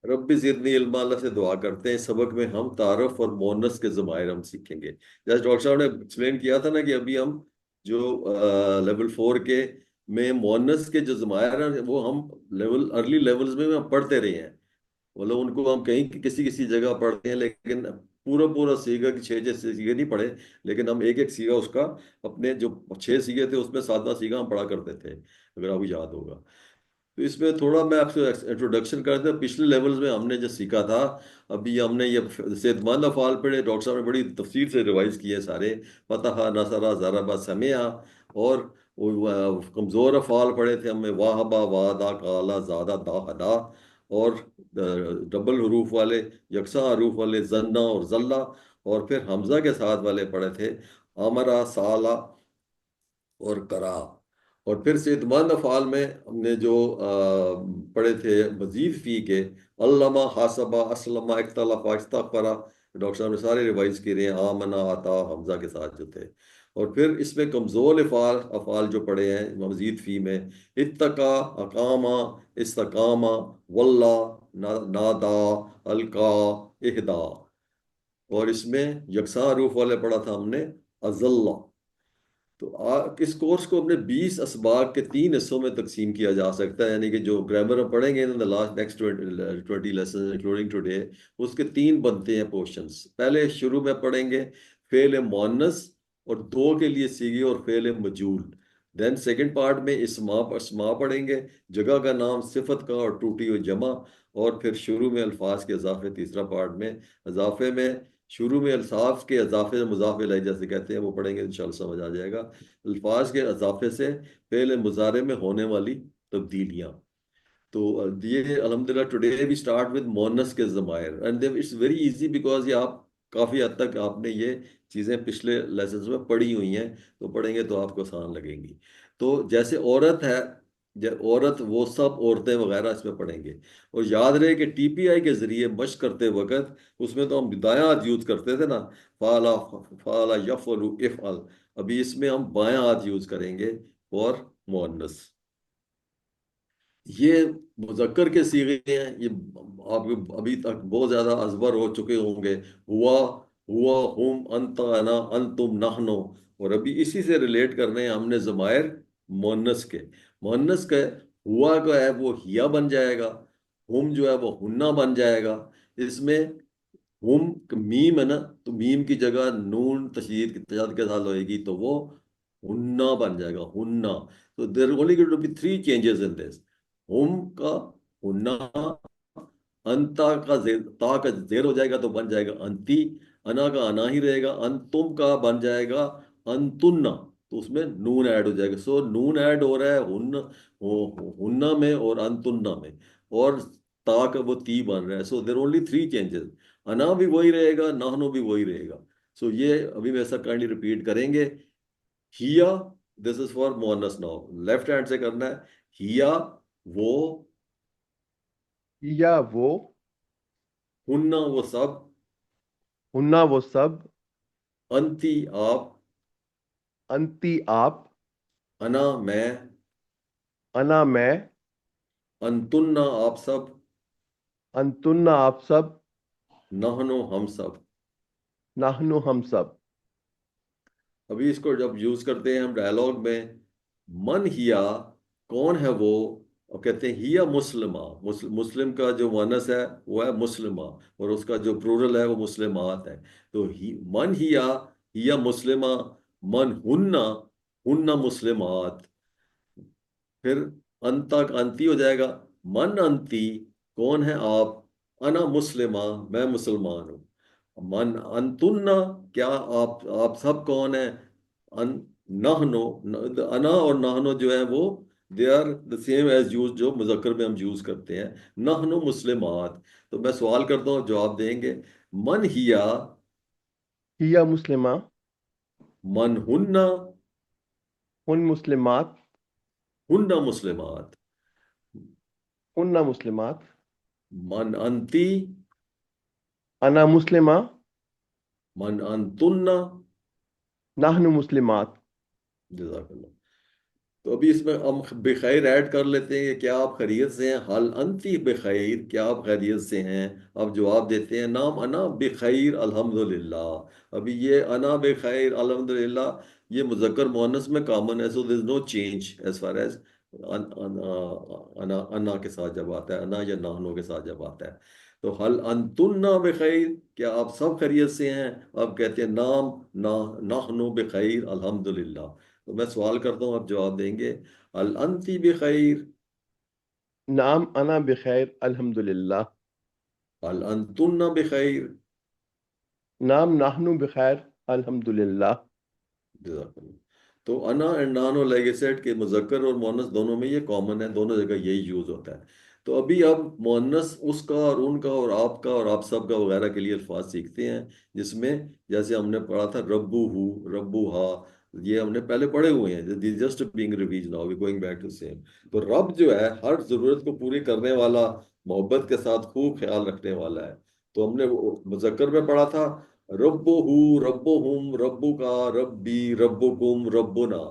रब्बी जिदनी इल्मा, अल्लाह से दुआ करते हैं। सबक में हम तारफ और मोनस के ज़मायर हम सीखेंगे। जैसे डॉक्टर साहब ने एक्सप्लेन किया था ना कि अभी हम जो लेवल 4 के में मोनस के जो ज़मायर हैं वो हम लेवल अर्ली लेवल्स में हम पढ़ते रहे हैं। मतलब उनको हम कहीं किसी किसी जगह पढ़ते हैं, लेकिन पूरा पूरा सीगा कि छः छः सीगे नहीं पढ़े। लेकिन हम एक एक सीगा उसका, अपने जो 6 सीगे थे उसमें 7वां सीगा हम पढ़ा करते थे, अगर आपको याद होगा। तो इसमें थोड़ा मैं आपसे इंट्रोडक्शन कर दें। पिछले लेवल्स में हमने जो सीखा था, अभी हमने ये सेधमान अफ़ाल पढ़े, डॉक्टर साहब ने बड़ी तफसील से रिवाइज किए सारे। फतहा, नसरा, ज़रबा, समिया। और कमज़ोर अफ़ाल पढ़े थे हमने, वाहबा, वादा, काला, ज़ादा, दाहदा। और डबल हरूफ वाले, यकसा हरूफ वाले, जन्ना और जल्ला। और फिर हमजा के साथ वाले पढ़े थे, अमरा, साला और करा। और फिर से इत्मीनान अफ़ाल में हमने जो पढ़े थे मजीद फी के, अल्लमा, हासबा, असलमा, इख्तलफा, इस्तगफरा। डॉक्टर साहब ने सारे रिवाइज किए हैं, आमना, आता, हमजा के साथ जो थे। और फिर इसमें कमज़ोर अफ़ाल अफ़ाल जो पढ़े हैं मजीद फी में, इत्तका, अकामा, इस्तकामा, वल्ला, नादा, अलका, इहदा। और इसमें यकसा रूफ वाले पढ़ा था हमने, अजल्ला। तो इस कोर्स को अपने 20 असबाक के 3 हिस्सों में तकसीम किया जा सकता है। यानी कि जो ग्रामर हम पढ़ेंगे in the last next 20 lesson including today, उसके 3 बनते हैं पोर्शंस। पहले शुरू में पढ़ेंगे फेल मुअन्नस और 2 के लिए सीगे और फेल मजूल। देन सेकंड पार्ट में इसमा पढ़ेंगे, जगह का नाम, सिफत का और टूटी हुई जमा। और फिर शुरू में अल्फाज के इजाफे तीसरा पार्ट में। इजाफे में शुरू में अल्फाज के इजाफे मुजाफ इलैहि जैसे कहते हैं वो पढ़ेंगे, इंशाल्लाह समझ आ जाएगा। अल्फाज के इजाफे से फेल मुजारे में होने वाली तब्दीलियां। तो ये अल्हम्दुलिल्लाह टुडे वी स्टार्ट विद मोनस के ज़मायर and it's very easy because ये आप काफ़ी हद तक आपने ये चीज़ें पिछले लेसन में पढ़ी हुई हैं। तो पढ़ेंगे तो आपको आसान लगेंगी। तो जैसे औरत है, औरत, वो सब औरतें वगैरह इसमें पढ़ेंगे। और याद रहे कि टीपीआई के जरिए मशक करते वक्त उसमें तो हम दायां हाथ यूज करते थे ना, फाला, फाला यफलु इफअल। अभी इसमें हम बायां हाथ यूज करेंगे फॉर मुअन्नस। ये मुजक्कर के सीगे हैं। ये आपको अभी तक बहुत ज्यादा अजबर हो चुके होंगे। हुआ, हुआ, हुम, अंत, अना, अंतुम, नहनो। और अभी इसी से रिलेट करने हैं हमने जमायर मुअन्नस के। मुअन्नस का हुआ का है वो हिया बन जाएगा, हुम जो है वो हुन्ना बन जाएगा। इसमें हुम मीम है ना, तो मीम की जगह नून तशदीद की तजाद के साथ होएगी तो वो हुन्ना बन जाएगा, हुन्ना। तो there only going to be 3 changes in this. हुम का हुन्ना, अंता का ता का जेर हो जाएगा तो बन जाएगा अंती। अना का अना ही रहेगा। अंतुम का बन जाएगा अंतुन्ना, तो उसमें नून ऐड हो जाएगा। सो नून ऐड हो रहा है हुन्ना में और अंतुन्ना में। और ता का वो ती बन रहा है। सो देर ओनली 3 चेंजेस। अना भी वही रहेगा, नाहनो भी वही रहेगा। सो ये अभी वैसा काइंडली रिपीट करेंगे। हिया, दिस इज फॉर मोनस नाउ, लेफ्ट हैंड से करना है। हिया वो, या वो, हुन्ना वो सब, हुन्ना वो सब, अंती आप, अंती आप, अना मैं, अना मैं, अंतुन्ना आप सब, अंतुन्ना आप सब, नहनो हम सब। नाहनु हम सब। अभी इसको जब यूज करते हैं हम डायलॉग में, मन हिया, कौन है वो। और कहते हैं हिया मुस्लिमा, मुस्लिम का जो मुअन्नस है वो है मुस्लिमा, और उसका जो प्लूरल है वो मुस्लिमात है। तो मन हिया, हिया मुस्लिमा, मन हुन्ना, हुन्ना मुस्लिमात। फिर अंता का अंती हो जाएगा, मन अंती, कौन है आप, अना मुस्लिमा, मैं मुसलमान हूँ। मन अंतुन्ना, क्या आप सब कौन है। अन नहनो, अना और नहनो जो है वो they are the same as use जो मुजक्कर में हम यूज करते हैं, नहनो मुस्लिमात। तो मैं सवाल करता हूँ, जवाब देंगे। मन हिया, हिया मुस्लिमा, मन हुन्ना, हुन मुस्लिमात, हुन्ना मुस्लिमात। हुन्ना मुस्लिमात, मन अंती, अना मुस्लिमा, मन अंतुन्ना। नाहनु मुस्लिमात। जजाकल्लाह। तो अभी इसमें हम बेखैर ऐड कर लेते हैं कि क्या आप खैरियत से हैं, हल अंती बेखैर, क्या आप खैरियत से हैं। आप जवाब देते हैं नाम अना बेखैर अल्हम्दुलिल्लाह। अभी ये अना बेखैर अल्हम्दुलिल्लाह ये मुज़क्कर मुअन्नस में कॉमन है, so there is no change as far as अना अना के साथ जब आता है, अना या नाहनो के साथ जब आता है। तो हल अंतुन्ना बेखैर, क्या आप सब खैरियत से हैं। आप कहते हैं नाम ना नाहनो बेखैर अल्हम्दुलिल्लाह। तो मैं सवाल करता हूँ, आप जवाब देंगे। अल अंती बिखैर, नाम अना बिखैर अल्हम्दुलिल्लाह। अल अंतुन्ना बिखैर। नाम नाहनु बिखैर अल्हम्दुलिल्लाह। जज़ाकल्लाह। तो अना एंड नानो लाइक आई सेड के मुजक्कर और मोनस दोनों में ये कॉमन है, दोनों जगह यही यूज होता है। तो अभी अब मोनस उसका और उनका और आपका और आप सब का वगैरह के लिए अल्फाज सीखते हैं, जिसमें जैसे हमने पढ़ा था रब्बू हु, रब्बू हा, ये हमने पहले पढ़े हुए हैं, just being revise, now we going back to same. तो रब जो है हर जरूरत को पूरी करने वाला, मोहब्बत के साथ खूब ख्याल रखने वाला है। तो हमने मुजक्कर में पढ़ा था रब्बुहु, रब्बुहुम, रब्बुका, रब्बी, रब्बुकुम, रब्बुना।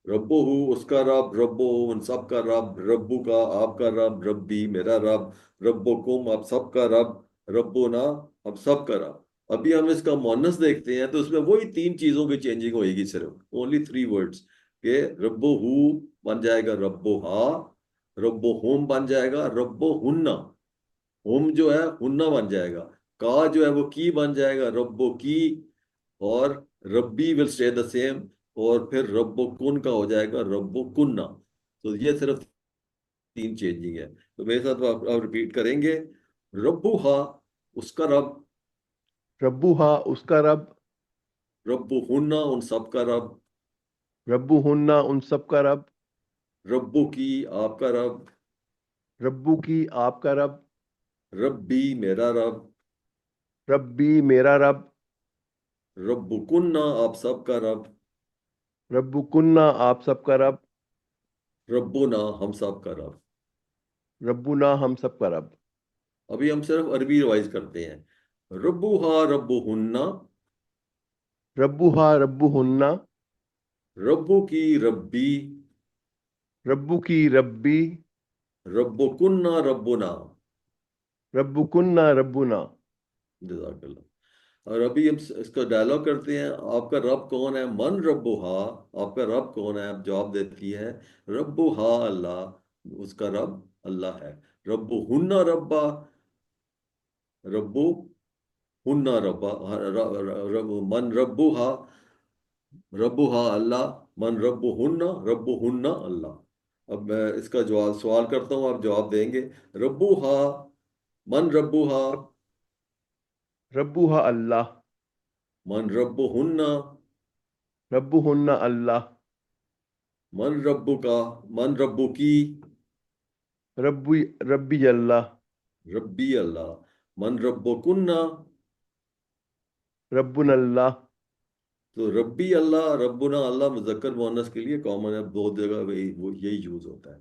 रब्बुहु उसका रब, रब्बु उन सब का रब, रब्बुका आपका रब, रब्बी मेरा रब, रब्बुकुम आप सब का रब, रब्बुना हम सब का रब। अभी हम इसका मोनस देखते हैं तो उसमें वही तीन चीजों की चेंजिंग होगी, सिर्फ ओनली थ्री वर्ड्स के। रब्बुहु बन जाएगा रब्बुहा, रब्बुहुम बन जाएगा रब्बुहुन्ना, हुम जो है हुन्ना बन जाएगा, का जो है वो की बन जाएगा रब्बो की, और रब्बी विल स्टे द सेम, और फिर रब्बो कुन का हो जाएगा रब्बो कुन्ना। तो ये सिर्फ तीन चेंजिंग है। तो मेरे साथ आप रिपीट करेंगे। रब्बू हा उसका रब, रब्बू हा उसका रब, रब्बू हुन्ना उन सब का रब, रब्बू हुन्ना उन सब का रब, रब्बू की आपका रब, रब्बू की आपका रब, रब्बी मेरा रब, रब्बी मेरा रब, रब्बू कुन्ना आप सब का रब, रब्बू कुन्ना आप सब का रब, रब्बुना हम सब का रब। रब्बुना हम सब का रब। अभी हम सिर्फ अरबी रिवाइज करते हैं। रब्बू हा रब्बू हुन्ना, रब्बू हा रब्बू हुन्ना, रब्बू की रब्बी, रब्बू की रब्बी, रब्बो कुन्ना रब्बुना। रब्बू कुन्ना रब्बुना। जज़ाकल्लाह। और अभी हम इसका डायलॉग करते हैं। आपका रब कौन है, मन रब्बो हा, आपका रब कौन है, आप जवाब देती है रब्बो हा अल्लाह, उसका रब अल्लाह है। रब्बो हुन्ना रब्बा, रब्बो हुन्ना रब्बा, मन रब्बो हा, रब्बो हा अल्लाह, मन रब्बो हुन्ना अल्लाह। अब मैं इसका जवाब सवाल करता हूँ, आप जवाब देंगे। रब्बू हा, मन रब्बू हा, रब्बू हा अल्लाह, मन रब्बो हुन्ना, रब्बू हुन्ना अल्लाह, मन रब्बू का, मन रब्बू की, रब्बी रब्बी अल्लाह, रब्बी अल्लाह, मन रब्बो कुन्ना। रब्बुन अल्लाह। तो रब्बी अल्लाह, रब्बुना अल्लाह मुज़क्कर मुअन्नस के लिए कॉमन है, दो जगह वही वो यही यूज होता है।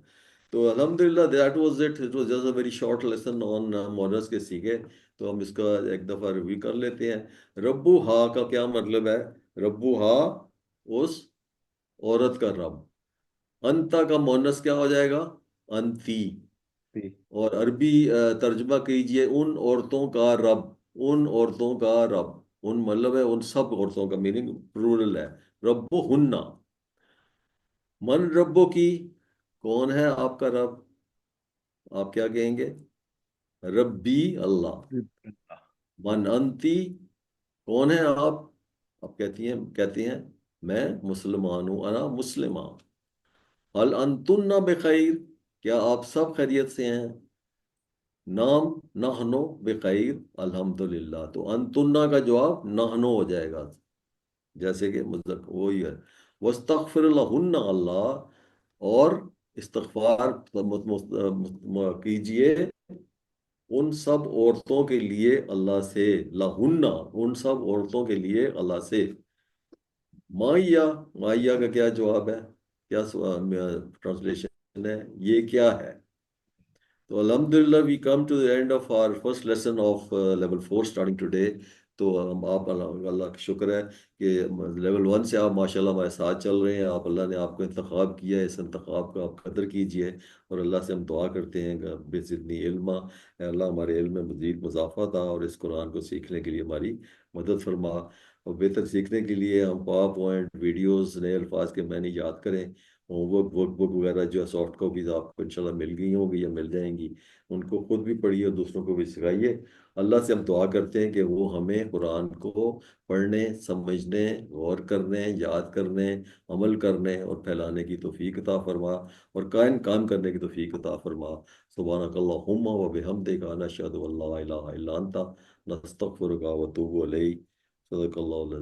तो अल्हम्दुलिल्लाह that was it was just a very short lesson on मुअन्नस के सीगे। तो हम इसका एक दफ़ा रिव्यू कर लेते हैं। रब्बू हा का क्या मतलब है। रब्बू हा उस औरत का रब। अंता का मुअन्नस क्या हो जाएगा, अंती। जी। और अरबी तर्जुमा कीजिए उन औरतों का रब, उन औरतों का रब, उन मतलब है उन सब औरतों का, मीनिंग प्लूरल है। रब्बो हुन्ना, मन रब्बो की, कौन है आपका रब, आप क्या कहेंगे, रब्बी अल्लाह। मन अंती, कौन है आप कहती हैं मैं मुसलमान हूं, अना मुस्लिमा। हल अंतुन्ना बेखैर, क्या आप सब खैरियत से हैं। नाम नहनो बेखैर अल्हम्दुलिल्लाह। तो अंतुन्ना का जवाब नहनो हो जाएगा, जैसे कि मुज़क्कर वही है। वस्तगफिर लहुन्ना अल्लाह, और इस्तगफार कीजिए उन सब औरतों के लिए अल्लाह से, लहुन्ना उन सब औरतों के लिए अल्लाह से। माइया, माइया का क्या जवाब है, क्या ट्रांसलेशन है, ये क्या है। So Alhamdulillah, we come to the end of our first lesson of level 4 starting today. तो हम आप अल्लाह अल्लाह का शुक्र है कि लेवल 1 से आप माशाल्लाह हमारे साथ चल रहे हैं। आप अल्लाह ने आपको इंतखाब किया है, इस इंतखाब का आप कदर कीजिए। और अल्लाह से हम दुआ करते हैं कि बेसिदनी इल्मा, अल्लाह हमारे इल्म में मज़ीद इजाफा था और इस कुरान को सीखने के लिए हमारी मदद फरमा। और बेहतर सीखने के लिए हम पावर पॉइंट वीडियोस, नए अल्फाज के मैंने याद करें, होमवर्क वर्कबुक वगैरह जो है सॉफ्ट कॉपीज आपको इंशाल्लाह मिल गई होंगी या मिल जाएंगी, उनको खुद भी पढ़िए और दूसरों को भी सिखाइए। अल्लाह से हम दुआ करते हैं कि वो हमें कुरान को पढ़ने, समझने, गौर करने, याद करने, अमल करने और फैलाने की तौफीक अता फरमा और कायम काम करने की तौफीक अता फरमा। सुब्हानकल्लाहुम्मा व बिहम्दिका नशहदु अल्ला इलाहा इल्ला अंता नस्तगफिरुका व अतूबु इलैक। सदक़ल्लाहुल